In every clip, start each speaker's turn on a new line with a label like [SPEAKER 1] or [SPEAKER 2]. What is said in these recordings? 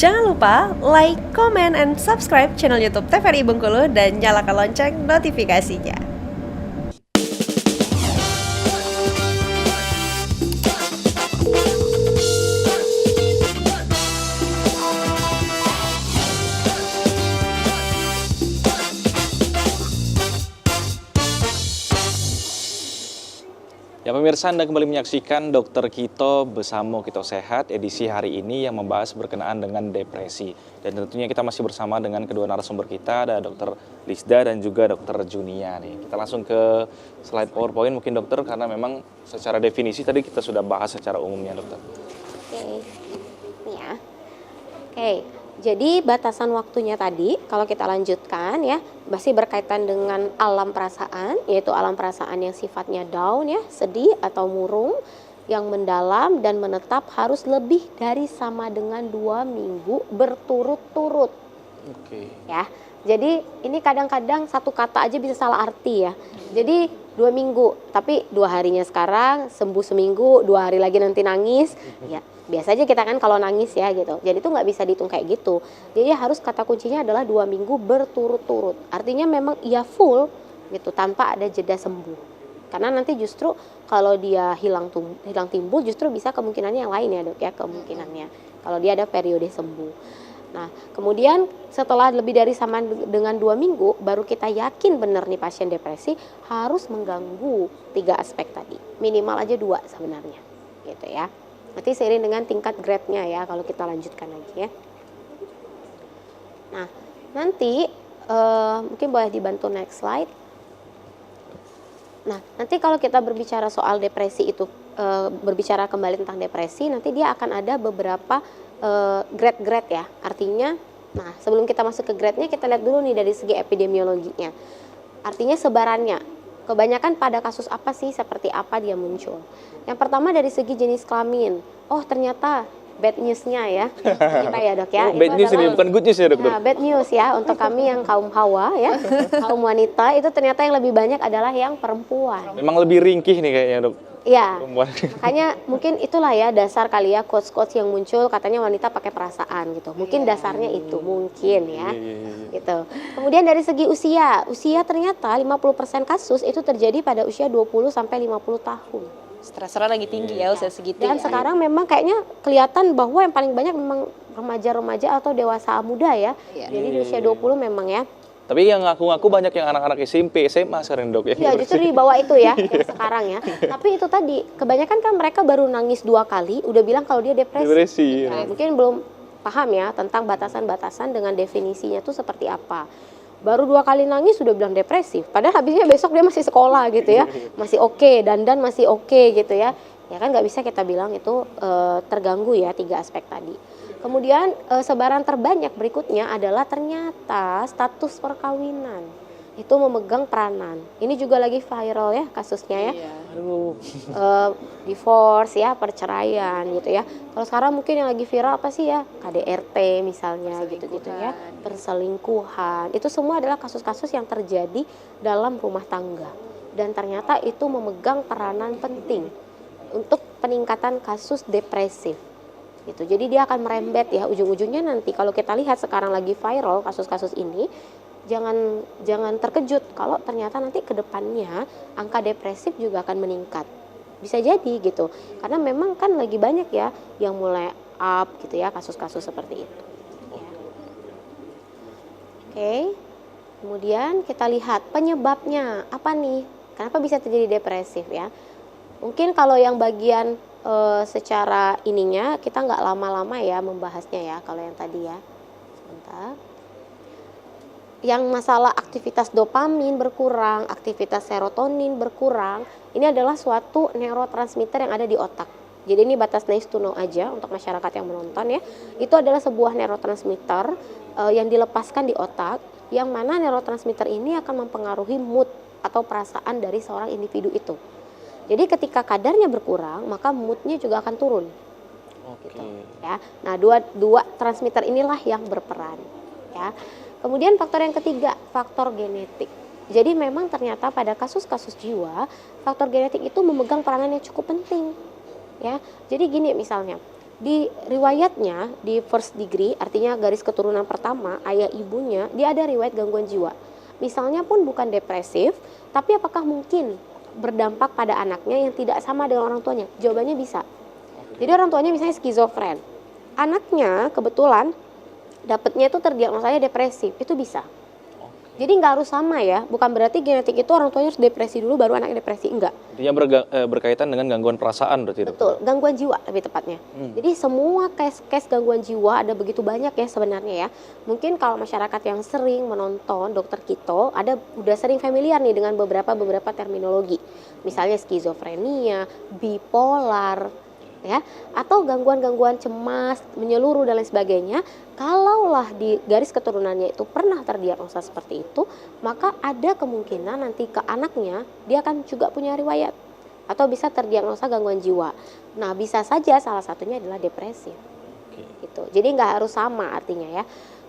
[SPEAKER 1] Jangan lupa like, comment, and subscribe channel YouTube TVRI Bengkulu dan nyalakan lonceng notifikasinya.
[SPEAKER 2] Ya pemirsa, Anda kembali menyaksikan Dokter Kito Bersamo Kito Sehat edisi hari ini yang membahas berkenaan dengan depresi. Dan tentunya kita masih bersama dengan kedua narasumber kita, ada Dokter Lisda dan juga Dokter Junia nih. Kita langsung ke slide PowerPoint mungkin dokter, karena memang secara definisi tadi kita sudah bahas secara umumnya dokter.
[SPEAKER 3] Oke, ini ya. Oke, jadi batasan waktunya tadi kalau kita lanjutkan ya, masih berkaitan dengan alam perasaan, yaitu alam perasaan yang sifatnya down ya, sedih atau murung, yang mendalam dan menetap harus lebih dari sama dengan 2 minggu berturut-turut.
[SPEAKER 2] Oke.
[SPEAKER 3] Ya, jadi ini kadang-kadang satu kata aja bisa salah arti ya. Jadi 2 minggu, tapi 2 harinya sekarang, sembuh seminggu, 2 hari lagi nanti nangis, ya biasa aja kita kan kalau nangis ya gitu. Jadi itu nggak bisa dihitung kayak gitu. Jadi harus kata kuncinya adalah 2 minggu berturut-turut. Artinya memang ia full gitu tanpa ada jeda sembuh. Karena nanti justru kalau dia hilang timbul justru bisa kemungkinannya yang lain ya dok ya, kemungkinannya. Kalau dia ada periode sembuh. Nah, kemudian setelah lebih dari sama dengan 2 minggu, baru kita yakin benar nih pasien depresi harus mengganggu 3 aspek tadi. Minimal aja 2 sebenarnya, gitu ya. Nanti seiring dengan tingkat grade-nya ya, kalau kita lanjutkan lagi ya. Nah, nanti mungkin boleh dibantu next slide. Nah, nanti kalau kita berbicara soal depresi itu, berbicara kembali tentang depresi, nanti dia akan ada beberapa grade-grade ya. Artinya, nah sebelum kita masuk ke grade-nya, kita lihat dulu nih dari segi epidemiologinya. Artinya sebarannya, kebanyakan pada kasus apa sih, seperti apa dia muncul. Yang pertama dari segi jenis kelamin. Oh ternyata bad news-nya ya, kita ya dok ya.
[SPEAKER 2] Oh, bad news ini bukan good news ya dokter?
[SPEAKER 3] Nah, bad news ya, untuk kami yang kaum hawa ya, kaum wanita, itu ternyata yang lebih banyak adalah yang perempuan.
[SPEAKER 2] Memang lebih ringkih nih kayaknya dok.
[SPEAKER 3] Iya, makanya mungkin itulah ya dasar kali ya quotes-quotes yang muncul katanya wanita pakai perasaan gitu. Mungkin dasarnya itu, mungkin ya. Gitu. Kemudian dari segi usia ternyata 50% kasus itu terjadi pada usia 20 sampai 50 tahun.
[SPEAKER 4] Stresernya lagi tinggi ya usia segitu.
[SPEAKER 3] Dan sekarang memang kayaknya kelihatan bahwa yang paling banyak memang remaja-remaja atau dewasa muda ya. Jadi di usia 20 memang ya.
[SPEAKER 2] Tapi yang ngaku-ngaku banyak yang anak-anak SMP, SMA sering dok ya.
[SPEAKER 3] Iya justru di bawah itu ya yang sekarang ya. Tapi itu tadi kebanyakan kan mereka baru nangis 2 kali udah bilang kalau dia depresi. Nah, mungkin belum paham ya tentang batasan-batasan dengan definisinya itu seperti apa. Baru 2 kali nangis sudah bilang depresif. Padahal habisnya besok dia masih sekolah gitu ya. Masih oke, dandan masih oke gitu ya. Ya kan nggak bisa kita bilang itu terganggu ya 3 aspek tadi. Kemudian sebaran terbanyak berikutnya adalah ternyata status perkawinan itu memegang peranan. Ini juga lagi viral ya kasusnya ya. Divorce ya, perceraian gitu ya. Kalau sekarang mungkin yang lagi viral apa sih ya? KDRT misalnya gitu-gitu ya. Perselingkuhan. Itu semua adalah kasus-kasus yang terjadi dalam rumah tangga. Dan ternyata itu memegang peranan penting untuk peningkatan kasus depresif. Gitu. Jadi dia akan merembet ya ujung-ujungnya nanti kalau kita lihat sekarang lagi viral kasus-kasus ini, jangan terkejut kalau ternyata nanti ke depannya angka depresif juga akan meningkat. Bisa jadi gitu. Karena memang kan lagi banyak ya yang mulai up gitu ya kasus-kasus seperti itu. Ya. Oke. Kemudian kita lihat penyebabnya apa nih? Kenapa bisa terjadi depresif ya? Mungkin kalau yang bagian secara ininya kita nggak lama-lama ya membahasnya ya kalau yang tadi ya. Sebentar. Yang masalah aktivitas dopamin berkurang, aktivitas serotonin berkurang, ini adalah suatu neurotransmitter yang ada di otak. Jadi ini batas nice to know aja untuk masyarakat yang menonton ya. Itu adalah sebuah neurotransmitter yang dilepaskan di otak, yang mana neurotransmitter ini akan mempengaruhi mood atau perasaan dari seorang individu itu. Jadi ketika kadarnya berkurang, maka moodnya juga akan turun. Gitu, ya. Nah, dua transmitter inilah yang berperan. Ya. Kemudian faktor yang ketiga, faktor genetik. Jadi memang ternyata pada kasus-kasus jiwa, faktor genetik itu memegang peranan yang cukup penting. Ya, jadi gini misalnya, Di riwayatnya, di first degree, artinya garis keturunan pertama, ayah ibunya, dia ada riwayat gangguan jiwa. Misalnya pun bukan depresif, tapi apakah mungkin berdampak pada anaknya yang tidak sama dengan orang tuanya? Jawabannya bisa. Jadi orang tuanya misalnya skizofren. Anaknya kebetulan dapatnya itu terdiagnosanya depresif, itu bisa. Jadi nggak harus sama ya, bukan berarti genetik itu orang tuanya harus depresi dulu baru anaknya depresi, enggak.
[SPEAKER 2] Intinya berkaitan dengan gangguan perasaan berarti dok?
[SPEAKER 3] Betul, gangguan jiwa lebih tepatnya. Jadi semua case gangguan jiwa ada begitu banyak ya sebenarnya ya. Mungkin kalau masyarakat yang sering menonton Dokter Kito udah sering familiar nih dengan beberapa terminologi. Misalnya skizofrenia, bipolar, ya, atau gangguan-gangguan cemas menyeluruh dan lain sebagainya. Kalaulah di garis keturunannya itu pernah terdiagnosa seperti itu, maka ada kemungkinan nanti ke anaknya dia akan juga punya riwayat atau bisa terdiagnosa gangguan jiwa. Nah, bisa saja salah satunya adalah depresi. Gitu. Jadi nggak harus sama artinya ya.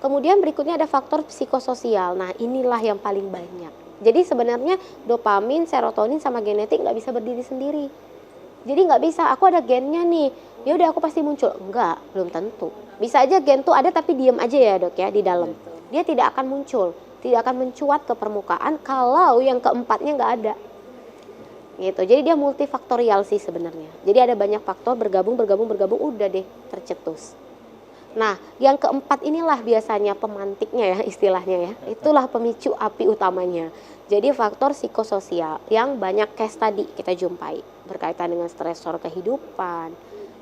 [SPEAKER 3] Kemudian berikutnya ada faktor psikososial. Nah, inilah yang paling banyak. Jadi sebenarnya dopamin, serotonin sama genetik nggak bisa berdiri sendiri. Jadi nggak bisa, aku ada gennya nih, ya udah aku pasti muncul. Enggak, belum tentu. Bisa aja gen tuh ada tapi diam aja ya dok ya di dalam. Dia tidak akan muncul, tidak akan mencuat ke permukaan kalau yang keempatnya nggak ada. Gitu. Jadi dia multifaktorial sih sebenarnya. Jadi ada banyak faktor bergabung, udah deh tercetus. Nah, yang keempat inilah biasanya pemantiknya ya istilahnya ya. Itulah pemicu api utamanya. Jadi faktor psikososial yang banyak case tadi kita jumpai berkaitan dengan stresor kehidupan,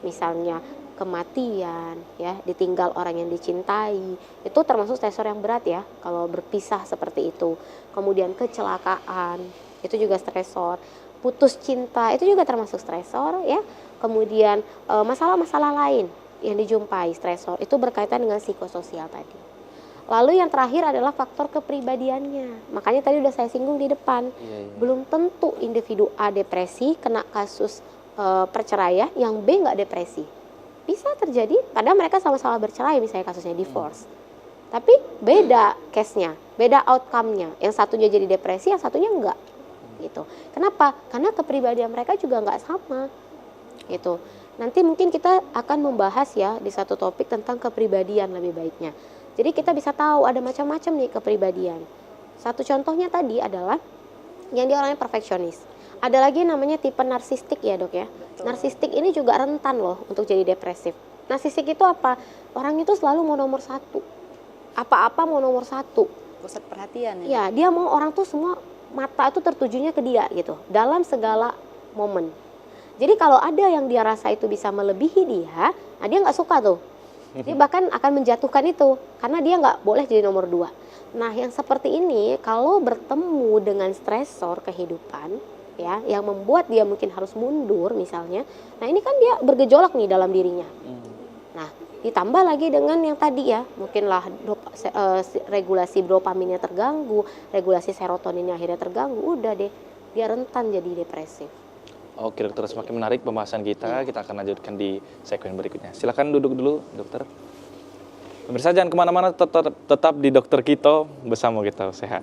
[SPEAKER 3] misalnya kematian, ya, ditinggal orang yang dicintai, itu termasuk stresor yang berat ya kalau berpisah seperti itu. Kemudian kecelakaan, itu juga stresor. Putus cinta, itu juga termasuk stresor ya. Kemudian masalah-masalah lain yang dijumpai stresor itu berkaitan dengan psikososial tadi. Lalu yang terakhir adalah faktor kepribadiannya. Makanya tadi udah saya singgung di depan. Belum tentu individu A depresi kena kasus perceraian, yang B nggak depresi. Bisa terjadi, padahal mereka sama-sama bercerai misalnya kasusnya divorce. Tapi beda case-nya, beda outcome-nya. Yang satunya jadi depresi, yang satunya enggak. Gitu. Kenapa? Karena kepribadian mereka juga nggak sama. Gitu. Nanti mungkin kita akan membahas ya di satu topik tentang kepribadian lebih baiknya. Jadi kita bisa tahu ada macam-macam nih kepribadian. Satu contohnya tadi adalah yang dia orangnya perfeksionis. Ada lagi namanya tipe narsistik ya dok ya. Narsistik ini juga rentan loh untuk jadi depresif. Narsistik itu apa? Orang itu selalu mau nomor satu. Apa-apa mau nomor satu.
[SPEAKER 4] Pusat perhatian ya.
[SPEAKER 3] Ya, dia mau orang tuh semua mata itu tertujunya ke dia gitu. Dalam segala momen. Jadi kalau ada yang dia rasa itu bisa melebihi dia, nah dia nggak suka tuh. Dia bahkan akan menjatuhkan itu, karena dia nggak boleh jadi nomor 2. Nah yang seperti ini, kalau bertemu dengan stresor kehidupan, ya, yang membuat dia mungkin harus mundur misalnya, nah ini kan dia bergejolak nih dalam dirinya. Nah ditambah lagi dengan yang tadi ya, mungkinlah regulasi dopaminnya terganggu, regulasi serotoninnya akhirnya terganggu, udah deh, dia rentan jadi depresif.
[SPEAKER 2] Oke dokter, semakin menarik pembahasan kita akan lanjutkan di segmen berikutnya. Silakan duduk dulu dokter. Pemirsa jangan kemana-mana, tetap di Dokter Kito bersama kita sehat.